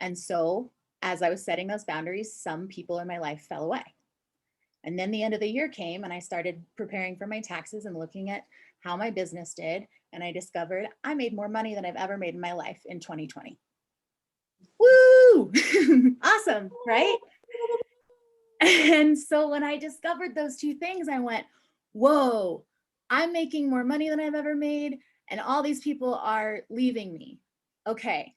And so as I was setting those boundaries, some people in my life fell away. And then the end of the year came and I started preparing for my taxes and looking at how my business did. And I discovered I made more money than I've ever made in my life in 2020. Woo! Awesome, right? And so when I discovered those two things, I went, whoa, I'm making more money than I've ever made, and all these people are leaving me. Okay,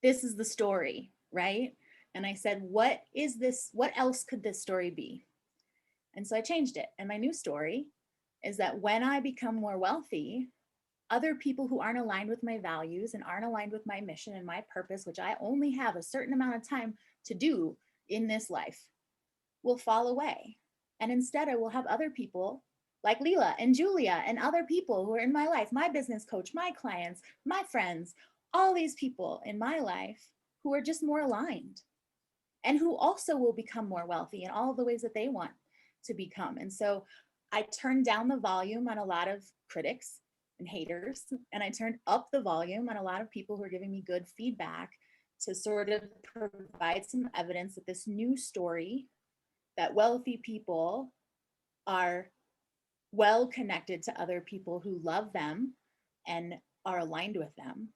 this is the story, right? And I said, what is this? What else could this story be? And so I changed it. And my new story is that when I become more wealthy, other people who aren't aligned with my values and aren't aligned with my mission and my purpose, which I only have a certain amount of time to do in this life, will fall away. And instead, I will have other people like Lila and Julia and other people who are in my life, my business coach, my clients, my friends, all these people in my life who are just more aligned and who also will become more wealthy in all the ways that they want to become. And so I turned down the volume on a lot of critics and haters, and I turned up the volume on a lot of people who are giving me good feedback to sort of provide some evidence that this new story, that wealthy people are well connected to other people who love them and are aligned with them.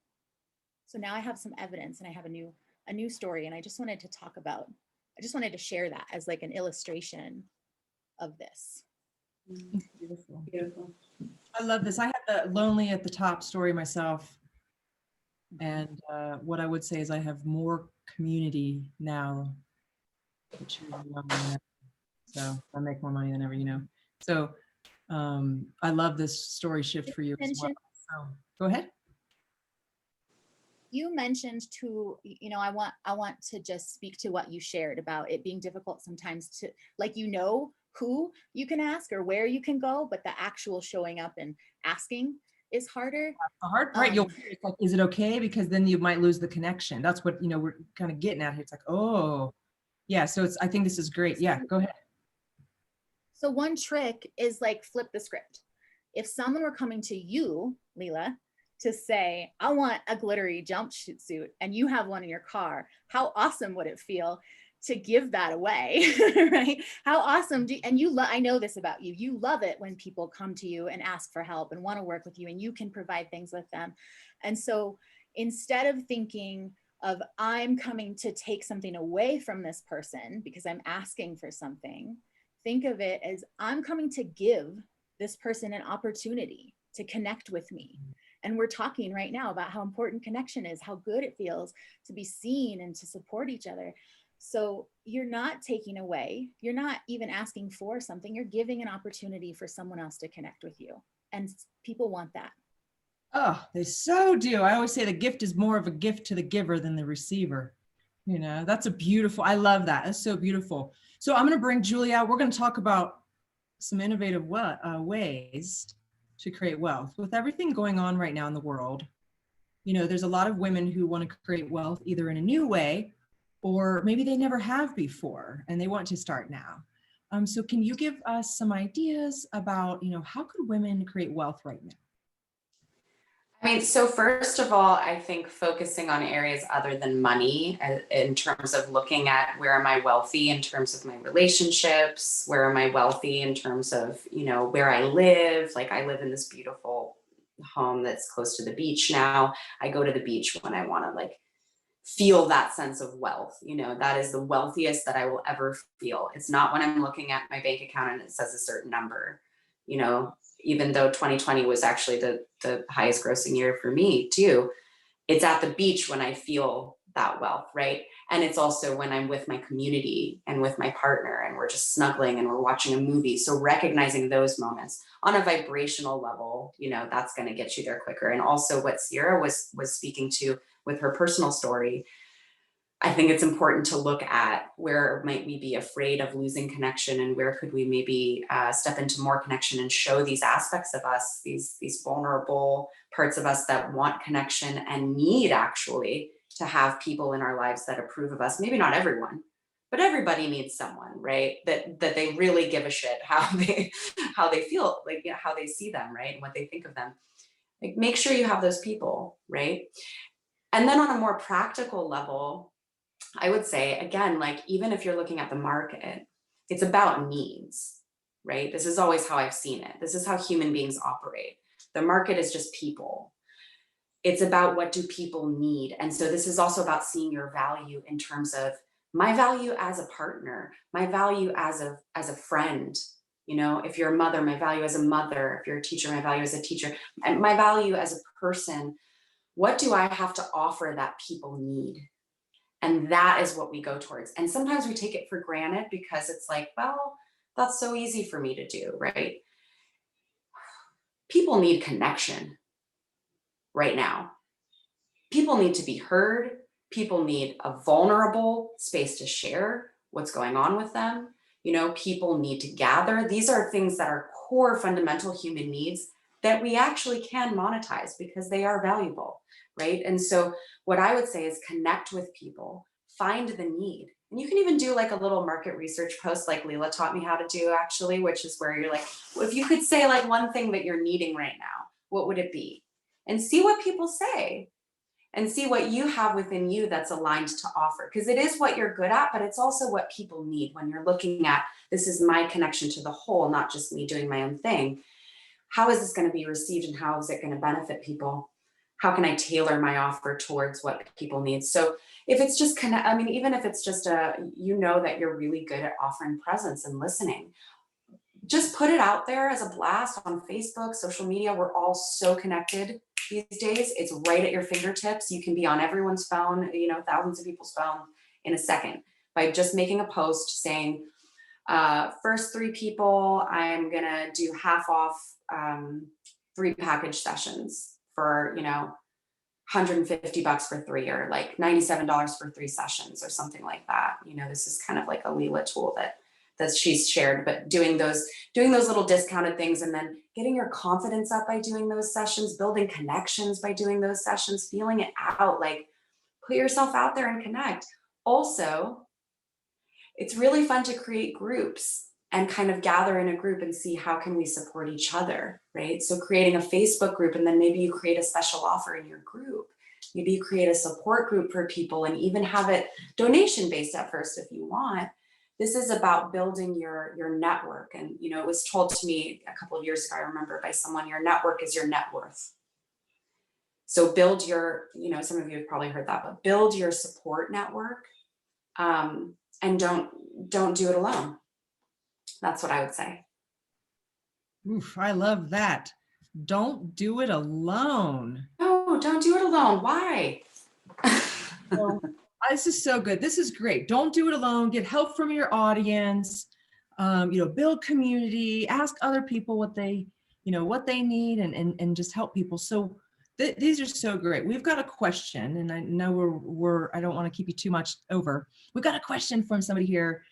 So now I have some evidence and I have a new story, and I just wanted to share that as like an illustration of this. Beautiful. Beautiful. I love this. I had the lonely at the top story myself. And what I would say is I have more community now. Which is so I make more money than ever, you know. So I love this story shift for you as well. So go ahead. You mentioned I want to just speak to what you shared about it being difficult sometimes to, like, who you can ask or where you can go, but the actual showing up and asking is harder. The hard part, it's like, is it okay? Because then you might lose the connection. That's what, we're kind of getting at here. It's like, oh, yeah. So I think this is great. Yeah, go ahead. So one trick is like flip the script. If someone were coming to you, Lila, to say, I want a glittery jumpsuit and you have one in your car, how awesome would it feel to give that away, right? How awesome I know this about you. You love it when people come to you and ask for help and want to work with you and you can provide things with them. And so instead of thinking of I'm coming to take something away from this person because I'm asking for something, think of it as I'm coming to give this person an opportunity to connect with me. And we're talking right now about how important connection is, how good it feels to be seen and to support each other. So you're not taking away, you're not even asking for something, you're giving an opportunity for someone else to connect with you. And people want that. Oh, they so do. I always say the gift is more of a gift to the giver than the receiver. That's I love that. That's so beautiful. So I'm going to bring Julia out. We're going to talk about some innovative ways to create wealth. With everything going on right now in the world, there's a lot of women who want to create wealth either in a new way or maybe they never have before and they want to start now. So can you give us some ideas about, how could women create wealth right now? I mean, so first of all, I think focusing on areas other than money in terms of looking at where am I wealthy in terms of my relationships, where am I wealthy in terms of, where I live. Like I live in this beautiful home that's close to the beach now. I go to the beach when I want to feel that sense of wealth. That is the wealthiest that I will ever feel. It's not when I'm looking at my bank account and it says a certain number, even though 2020 was actually the highest grossing year for me too. It's at the beach when I feel that wealth, right? And it's also when I'm with my community and with my partner and we're just snuggling and we're watching a movie. So recognizing those moments on a vibrational level, that's going to get you there quicker. And also what Sierra was speaking to with her personal story, I think it's important to look at where might we be afraid of losing connection and where could we maybe step into more connection and show these aspects of us, these vulnerable parts of us that want connection and need actually to have people in our lives that approve of us. Maybe not everyone, but everybody needs someone, right? That they really give a shit how they feel, how they see them, right? And what they think of them. Make sure you have those people, right? And then on a more practical level, I would say, again, even if you're looking at the market, it's about needs, right? This is always how I've seen it. This is how human beings operate. The market is just people. It's about what do people need. And so this is also about seeing your value in terms of my value as a partner, my value as a friend. If you're a mother, my value as a mother. If you're a teacher, my value as a teacher. And my value as a person. What do I have to offer that people need? And that is what we go towards. And sometimes we take it for granted because it's like, well, that's so easy for me to do, right? People need connection right now. People need to be heard. People need a vulnerable space to share what's going on with them. People need to gather. These are things that are core fundamental human needs that we actually can monetize because they are valuable, right? And so what I would say is connect with people, find the need. And you can even do like a little market research post like Lila taught me how to do actually, which is where you're like, well, if you could say like one thing that you're needing right now, what would it be? And see what people say and see what you have within you that's aligned to offer. Because it is what you're good at, but it's also what people need when you're looking at, this is my connection to the whole, not just me doing my own thing. How is this going to be received and how is it going to benefit people? How can I tailor my offer towards what people need? So if it's just even if it's just that you're really good at offering presence and listening, just put it out there as a blast on Facebook, social media. We're all so connected these days. It's right at your fingertips. You can be on everyone's phone, thousands of people's phone in a second by just making a post saying, first 3 people, I'm gonna do half off 3 package sessions for, $150 for 3 or like $97 for 3 sessions or something like that. This is kind of like a Lila tool that she's shared, but doing those little discounted things and then getting your confidence up by doing those sessions, building connections by doing those sessions, feeling it out, like put yourself out there and connect. Also, it's really fun to create groups and kind of gather in a group and see how can we support each other, right? So creating a Facebook group, and then maybe you create a special offer in your group. Maybe you create a support group for people and even have it donation based at first if you want. This is about building your network. And, it was told to me a couple of years ago, I remember, by someone, your network is your net worth. So build your, some of you have probably heard that, but build your support network, and don't do it alone. That's what I would say. Oof, I love that. Don't do it alone. No, don't do it alone. Why? So, this is so good. This is great. Don't do it alone. Get help from your audience. Build community. Ask other people what they need, and just help people. So these are so great. We've got a question, and I know I don't want to keep you too much over. We've got a question from somebody here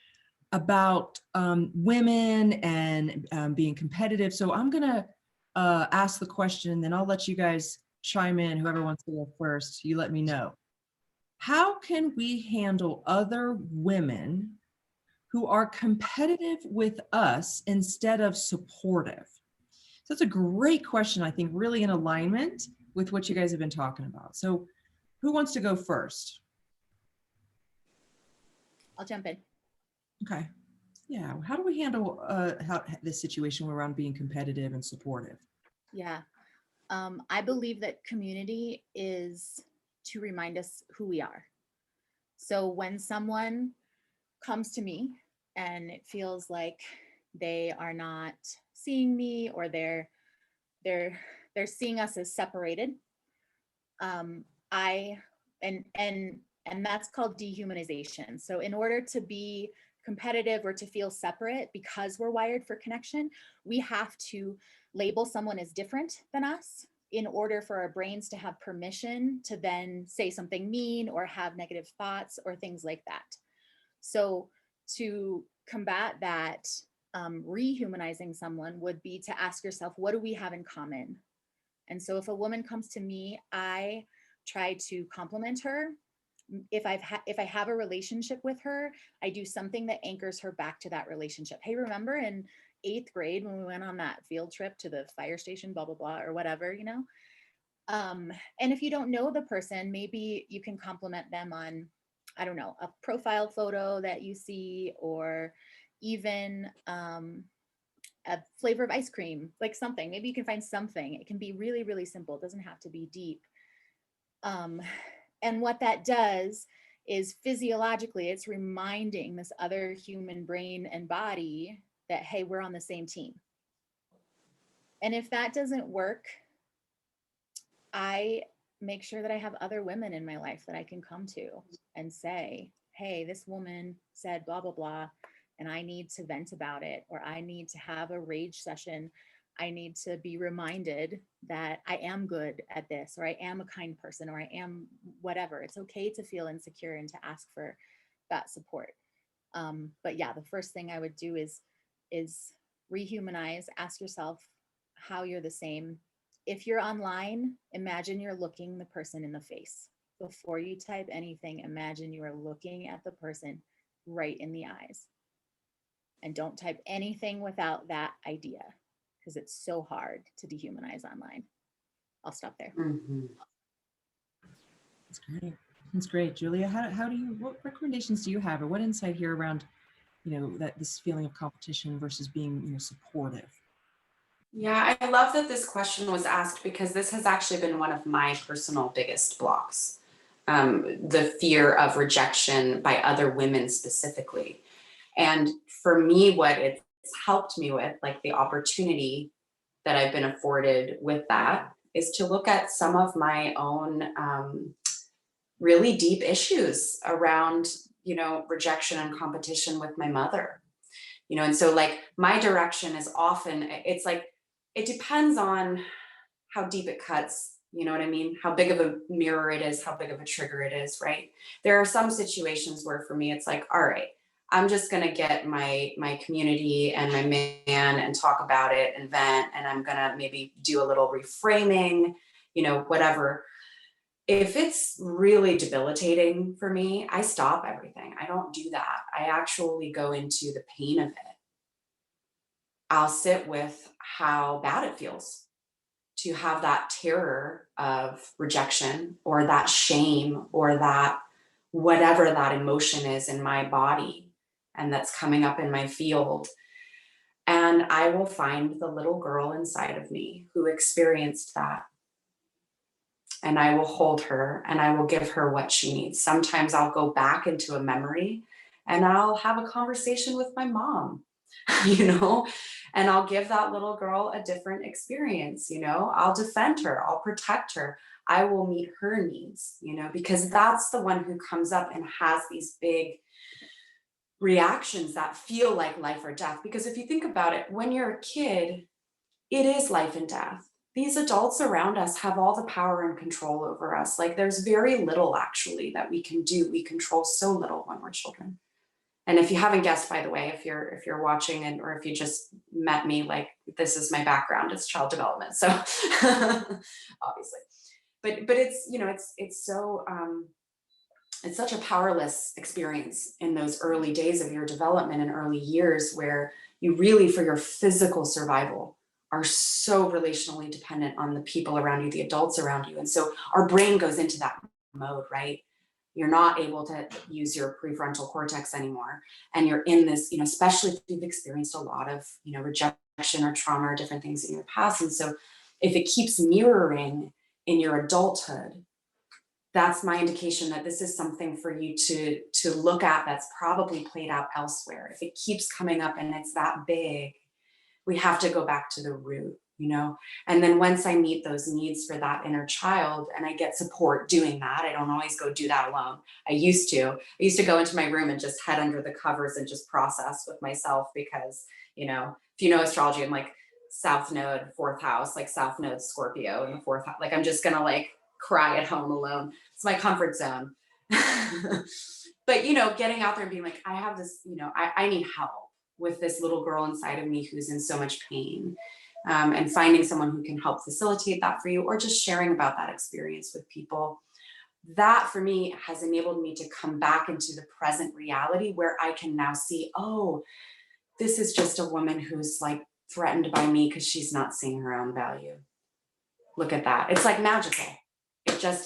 about women and being competitive. So I'm gonna ask the question, and then I'll let you guys chime in. Whoever wants to go first, you let me know. How can we handle other women who are competitive with us instead of supportive? So that's a great question, I think, really in alignment with what you guys have been talking about. So who wants to go first? I'll jump in. Okay. Yeah. How do we handle this situation around being competitive and supportive? Yeah. I believe that community is to remind us who we are. So when someone comes to me and it feels like they are not seeing me, or they're seeing us as separated, and that's called dehumanization. So in order to be competitive or to feel separate, because we're wired for connection, we have to label someone as different than us in order for our brains to have permission to then say something mean or have negative thoughts or things like that. So to combat that, rehumanizing someone would be to ask yourself, what do we have in common? And so if a woman comes to me, I try to compliment her. If I have a relationship with her, I do something that anchors her back to that relationship. Hey, remember in 8th grade when we went on that field trip to the fire station, blah, blah, blah, or whatever, and if you don't know the person, maybe you can compliment them on, I don't know, a profile photo that you see, or even a flavor of ice cream, like something. Maybe you can find something. It can be really, really simple. It doesn't have to be deep. And what that does is physiologically, it's reminding this other human brain and body that, hey, we're on the same team. And if that doesn't work, I make sure that I have other women in my life that I can come to and say, hey, this woman said blah, blah, blah, and I need to vent about it, or I need to have a rage session. I need to be reminded that I am good at this, or I am a kind person, or I am whatever. It's okay to feel insecure and to ask for that support. But yeah, the first thing I would do is rehumanize, ask yourself how you're the same. If you're online, imagine you're looking the person in the face. Before you type anything, imagine you are looking at the person right in the eyes. And don't type anything without that idea, because it's so hard to dehumanize online. I'll stop there. Mm-hmm. That's great. That's great. Julia, how do you, what recommendations do you have, or what insight here around, that this feeling of competition versus being, supportive? Yeah, I love that this question was asked, because this has actually been one of my personal biggest blocks. The fear of rejection by other women specifically. And for me, what it's helped me with, like the opportunity that I've been afforded with that, is to look at some of my own really deep issues around, rejection and competition with my mother. And so like my direction is often, it's like, it depends on how deep it cuts, you know what I mean? How big of a mirror it is, how big of a trigger it is, right? There are some situations where for me, it's like, all right, I'm just gonna get my community and my man and talk about it and vent, and I'm gonna maybe do a little reframing, whatever. If it's really debilitating for me, I stop everything. I don't do that. I actually go into the pain of it. I'll sit with how bad it feels to have that terror of rejection, or that shame, or that whatever that emotion is in my body and that's coming up in my field. And I will find the little girl inside of me who experienced that. And I will hold her and I will give her what she needs. Sometimes I'll go back into a memory and I'll have a conversation with my mom, and I'll give that little girl a different experience. I'll defend her, I'll protect her, I will meet her needs, because that's the one who comes up and has these big reactions that feel like life or death. Because if you think about it, when you're a kid, it is life and death. These adults around us have all the power and control over us. Like there's very little actually that we can do. We control so little when we're children. And if you haven't guessed, by the way, if you're watching and or if you just met me, like this is my background, it's child development. So obviously, but it's it's so it's such a powerless experience in those early days of your development and early years, where you really, for your physical survival, are so relationally dependent on the people around you, the adults around you. And so our brain goes into that mode, right? You're not able to use your prefrontal cortex anymore. And you're in this, especially if you've experienced a lot of, rejection or trauma or different things in your past. And so if it keeps mirroring in your adulthood, that's my indication that this is something for you to look at that's probably played out elsewhere. If it keeps coming up and it's that big, we have to go back to the root, and then once I meet those needs for that inner child and I get support doing that, I don't always go do that alone. I used to go into my room and just head under the covers and just process with myself, because, if you know astrology, I'm like South Node, 4th house, like South Node Scorpio in the 4th house. Like I'm just going to cry at home alone. It's my comfort zone. But, getting out there and being like, I have this, I need help with this little girl inside of me who's in so much pain, and finding someone who can help facilitate that for you, or just sharing about that experience with people. That for me has enabled me to come back into the present reality, where I can now see, oh, this is just a woman who's threatened by me because she's not seeing her own value. Look at that. It's magical.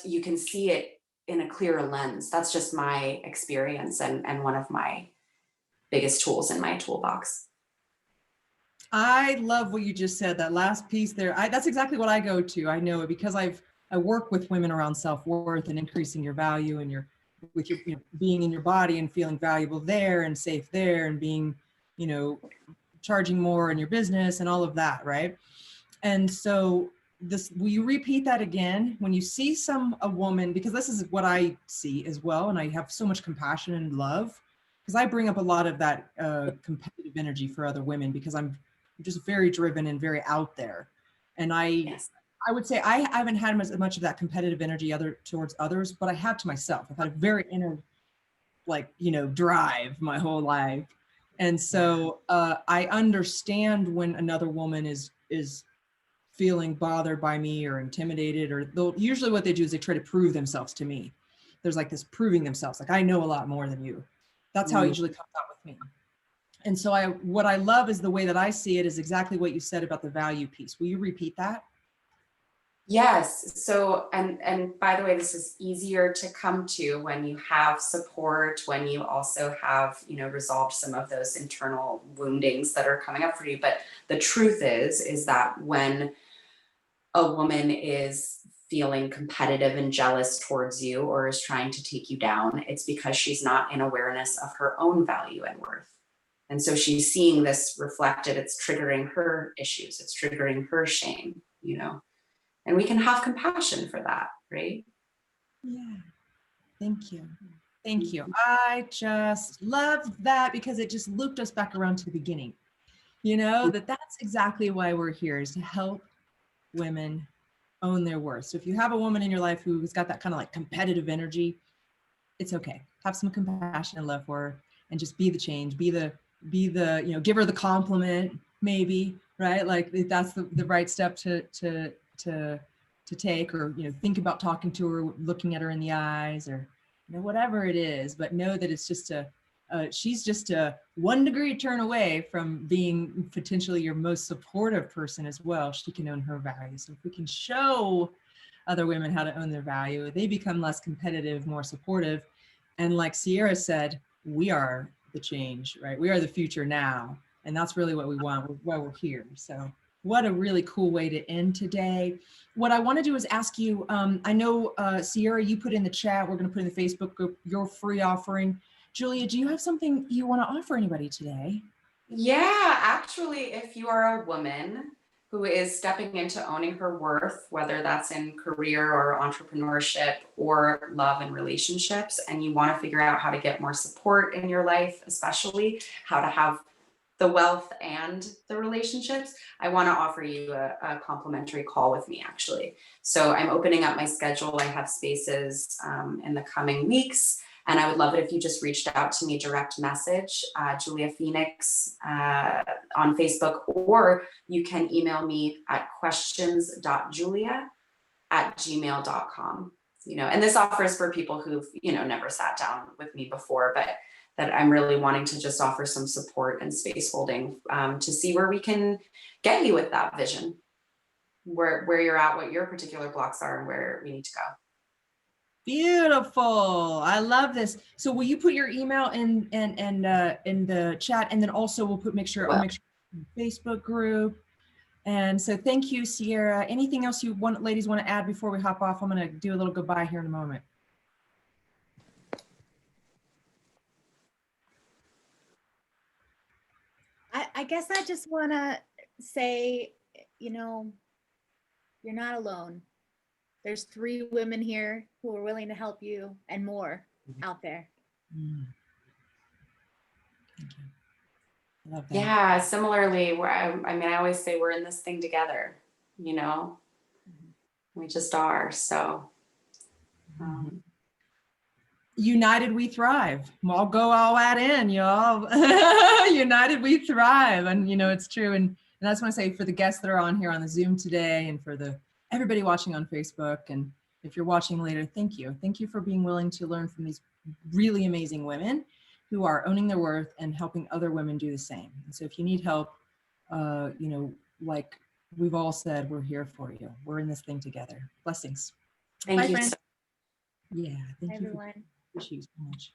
You can see it in a clearer lens. That's just my experience and one of my biggest tools in my toolbox. I love what you just said, that last piece there. That's exactly what I go to. I know it because I work with women around self-worth and increasing your value, and with your being in your body and feeling valuable there and safe there, and being, charging more in your business and all of that, right? And so will you repeat that again? When you see a woman, because this is what I see as well, and I have so much compassion and love, because I bring up a lot of that competitive energy for other women, because I'm just very driven and very out there. And I would say I haven't had as much of that competitive energy towards others, but I have to myself. I've had a very inner, drive my whole life. And so I understand when another woman is feeling bothered by me or intimidated, or usually what they do is they try to prove themselves to me. There's like this proving themselves, like I know a lot more than you. That's how it usually comes out with me. And so what I love is the way that I see it is exactly what you said about the value piece. Will you repeat that? Yes. So, and by the way, this is easier to come to when you have support, when you also have, resolved some of those internal woundings that are coming up for you. But the truth is that when a woman is feeling competitive and jealous towards you or is trying to take you down, it's because she's not in awareness of her own value and worth. And so she's seeing this reflected, it's triggering her issues, it's triggering her shame, and we can have compassion for that, right? Yeah. Thank you. Thank you. I just loved that because it just looped us back around to the beginning. That's exactly why we're here, is to help women own their worth. So if you have a woman in your life who's got that kind of like competitive energy, it's okay. Have some compassion and love for her, and just be the change, be the, give her the compliment, maybe, right? Like that's the right step to take, or, think about talking to her, looking at her in the eyes, or, whatever it is, but know that it's just she's just a 1 degree turn away from being potentially your most supportive person as well. She can own her value. So if we can show other women how to own their value, they become less competitive, more supportive. And like Sierra said, we are the change, right? We are the future now. And that's really what we want, why we're here. So what a really cool way to end today. What I want to do is ask you, I know Sierra, you put in the chat, we're going to put in the Facebook group, your free offering. Julia, do you have something you want to offer anybody today? Yeah, actually, if you are a woman who is stepping into owning her worth, whether that's in career or entrepreneurship or love and relationships, and you want to figure out how to get more support in your life, especially how to have the wealth and the relationships, I want to offer you a complimentary call with me, actually. So I'm opening up my schedule. I have spaces in the coming weeks. And I would love it if you just reached out to me, direct message, Julia Phoenix on Facebook, or you can email me at questions.julia@gmail.com. And this offers for people who've, never sat down with me before, but that I'm really wanting to just offer some support and space holding to see where we can get you with that vision, where you're at, what your particular blocks are, and where we need to go. Beautiful. I love this. So will you put your email in the chat, and then also we'll make sure Facebook group. And so thank you, Sierra. Anything else ladies want to add before we hop off? I'm going to do a little goodbye here in a moment. I guess I just want to say, you're not alone. There's 3 women here who are willing to help you, and more out there. Thank you. I love that. Yeah, similarly, I always say we're in this thing together, we just are. So United we thrive. I'll go all that in, y'all. United we thrive. And it's true. And that's what I say for the guests that are on here on the Zoom today, and for everybody watching on Facebook. And if you're watching later, thank you. Thank you for being willing to learn from these really amazing women who are owning their worth and helping other women do the same. And so if you need help, like we've all said, we're here for you. We're in this thing together. Blessings. thank Bye, you. friends. Yeah, thank you. Everyone. Appreciate you so much.